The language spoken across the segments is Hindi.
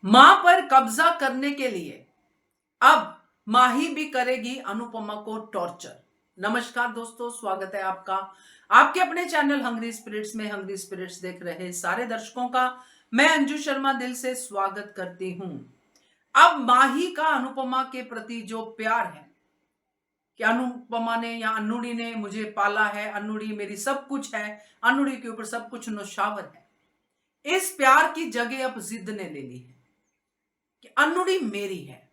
मां पर कब्जा करने के लिए अब माही भी करेगी अनुपमा को टॉर्चर। नमस्कार दोस्तों, स्वागत है आपका आपके अपने चैनल हंग्री स्पिरिट्स में। हंग्री स्पिरिट्स देख रहे सारे दर्शकों का मैं अंजू शर्मा दिल से स्वागत करती हूं। अब माही का अनुपमा के प्रति जो प्यार है कि अनुपमा ने या अन्नुड़ी ने मुझे पाला है, अन्नुड़ी मेरी सब कुछ है, अन्नुड़ी के ऊपर सब कुछ नौशावर है, इस प्यार की जगह अब जिद ने ले ली है कि अन्नुड़ी मेरी है।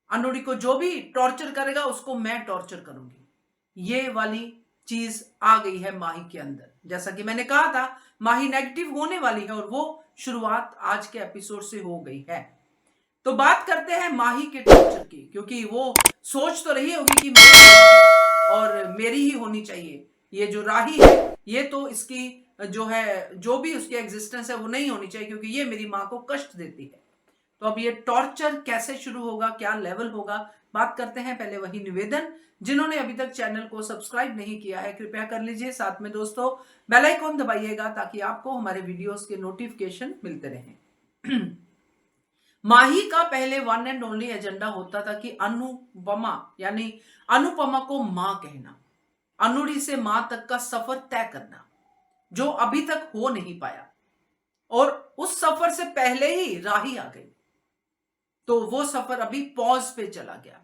अनुड़ी को जो भी टॉर्चर करेगा उसको मैं टॉर्चर करूंगी। ये वाली चीज आ गई है माही के अंदर। जैसा कि मैंने कहा था, माही नेगेटिव होने वाली है और वो शुरुआत आज के एपिसोड से हो गई है। तो बात करते हैं माही के टॉर्चर की, क्योंकि वो सोच तो रही होगी कि मेरी है और मेरी ही होनी चाहिए। ये जो राही है ये तो इसकी जो है, जो भी उसकी एग्जिस्टेंस है वो नहीं होनी चाहिए, क्योंकि ये मेरी मां को कष्ट देती है। तो अब ये टॉर्चर कैसे शुरू होगा, क्या लेवल होगा, बात करते हैं। पहले वही निवेदन, जिन्होंने अभी तक चैनल को सब्सक्राइब नहीं किया है कृपया कर लीजिए। साथ में दोस्तों बेल आइकॉन दबाइएगा ताकि आपको हमारे वीडियोस के नोटिफिकेशन मिलते रहें। माही का पहले वन एंड ओनली एजेंडा होता था कि अनुपमा यानी अनुपमा को मां कहना, अनुड़ी से मां तक का सफर तय करना, जो अभी तक हो नहीं पाया। और उस सफर से पहले ही राही आ गई, तो वो सफर अभी पॉज पे चला गया।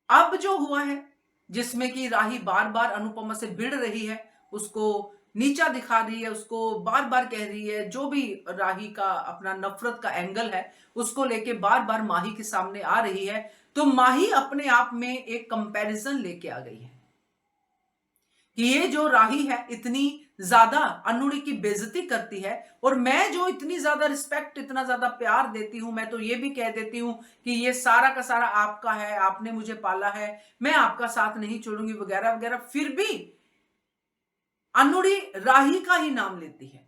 अब जो हुआ है, जिसमें कि राही बार बार अनुपमा से भिड़ रही है, उसको नीचा दिखा रही है, उसको बार बार कह रही है, जो भी राही का अपना नफरत का एंगल है उसको लेके बार बार माही के सामने आ रही है। तो माही अपने आप में एक कंपैरिजन लेके आ गई है कि ये जो राही है इतनी ज्यादा अनुड़ी की बेइज्जती करती है, और मैं जो इतनी ज्यादा रिस्पेक्ट, इतना ज्यादा प्यार देती हूं, मैं तो ये भी कह देती हूं कि ये सारा का सारा आपका है, आपने मुझे पाला है, मैं आपका साथ नहीं छोड़ूंगी वगैरह वगैरह। फिर भी अनुड़ी राही का ही नाम लेती है,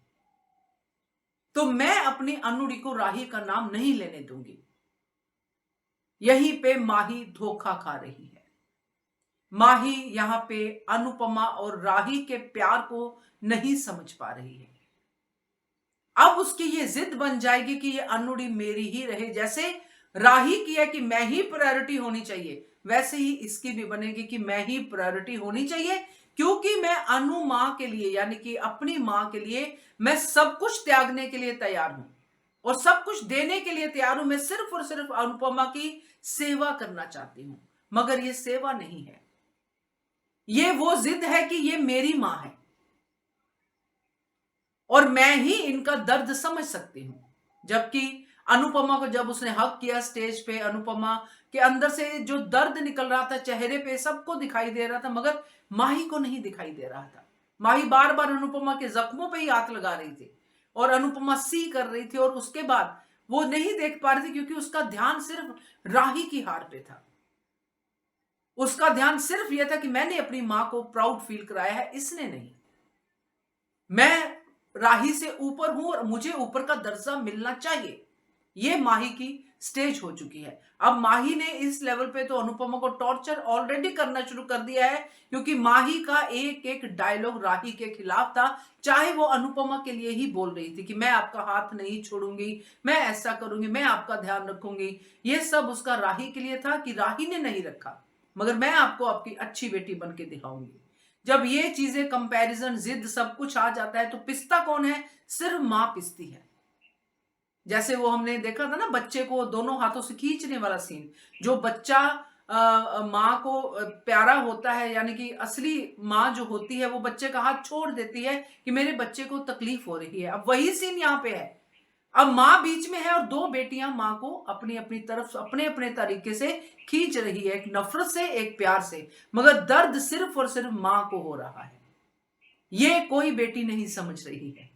तो मैं अपनी अनुड़ी को राही का नाम नहीं लेने दूंगी। यहीं पे माही धोखा खा रही है। माही यहां पे अनुपमा और राही के प्यार को नहीं समझ पा रही है। अब उसकी ये जिद बन जाएगी कि ये अनुड़ी मेरी ही रहे। जैसे राही की है कि मैं ही प्रायोरिटी होनी चाहिए, वैसे ही इसकी भी बनेगी कि मैं ही प्रायोरिटी होनी चाहिए, क्योंकि मैं अनु मां के लिए यानी कि अपनी मां के लिए मैं सब कुछ त्यागने के लिए तैयार हूं और सब कुछ देने के लिए तैयार हूं। मैं सिर्फ और सिर्फ अनुपमा की सेवा करना चाहती हूं, मगर ये सेवा नहीं है, ये वो जिद है कि ये मेरी मां है और मैं ही इनका दर्द समझ सकती हूं। जबकि अनुपमा को जब उसने हक किया स्टेज पे, अनुपमा के अंदर से जो दर्द निकल रहा था चेहरे पे सबको दिखाई दे रहा था, मगर माही को नहीं दिखाई दे रहा था। माही बार बार अनुपमा के जख्मों पे ही हाथ लगा रही थी और अनुपमा सी कर रही थी, और उसके बाद वो नहीं देख पा रही थी क्योंकि उसका ध्यान सिर्फ राही की हार पे था। उसका ध्यान सिर्फ यह था कि मैंने अपनी मां को प्राउड फील कराया है, इसने नहीं। मैं राही से ऊपर हूं और मुझे ऊपर का दर्जा मिलना चाहिए। यह माही की स्टेज हो चुकी है। अब माही ने इस लेवल पे तो अनुपमा को टॉर्चर ऑलरेडी करना शुरू कर दिया है, क्योंकि माही का एक एक डायलॉग राही के खिलाफ था। चाहे वो अनुपमा के लिए ही बोल रही थी कि मैं आपका हाथ नहीं छोड़ूंगी, मैं ऐसा करूंगी, मैं आपका ध्यान रखूंगी। ये सब उसका राही के लिए था कि राही ने नहीं रखा, मगर मैं आपको आपकी अच्छी बेटी बन के दिखाऊंगी। जब ये चीजें कंपैरिजन, जिद, सब कुछ आ जाता है तो पिसता कौन है? सिर्फ मां पिसती है। जैसे वो हमने देखा था ना, बच्चे को दोनों हाथों से खींचने वाला सीन। जो बच्चा मां को प्यारा होता है, यानी कि असली मां जो होती है वो बच्चे का हाथ छोड़ देती है कि मेरे बच्चे को तकलीफ हो रही है। अब वही सीन यहाँ पे है। अब मां बीच में है और दो बेटियां मां को अपनी अपनी तरफ अपने अपने तरीके से खींच रही है, एक नफरत से एक प्यार से, मगर दर्द सिर्फ और सिर्फ मां को हो रहा है। ये कोई बेटी नहीं समझ रही है।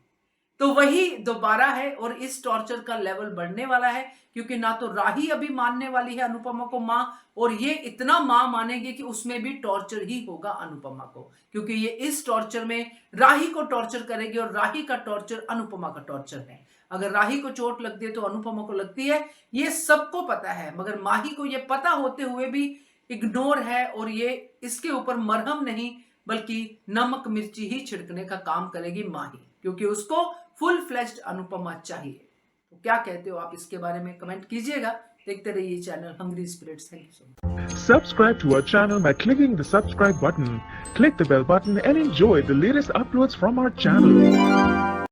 तो वही दोबारा है और इस टॉर्चर का लेवल बढ़ने वाला है, क्योंकि ना तो राही अभी मानने वाली है अनुपमा को मां, और ये इतना मां मानेगी कि उसमें भी टॉर्चर ही होगा अनुपमा को, क्योंकि ये इस टॉर्चर में राही को टॉर्चर करेगी और राही का टॉर्चर अनुपमा का टॉर्चर है। अगर राही को चोट लगती है तो अनुपमा को लगती है, ये सबको पता है, मगर माही को ये पता होते हुए भी इग्नोर है, और ये इसके ऊपर मरहम नहीं बल्कि नमक मिर्ची ही छिड़कने का काम करेगी माही, क्योंकि उसको फुल फ्लेज्ड अनुपमा चाहिए। तो क्या कहते हो आप इसके बारे में कमेंट कीजिएगा। देखते रहिए channel hungry spirits. Thank you so much. Subscribe to our channel by clicking the subscribe button. Click the bell button and enjoy the latest uploads from our channel.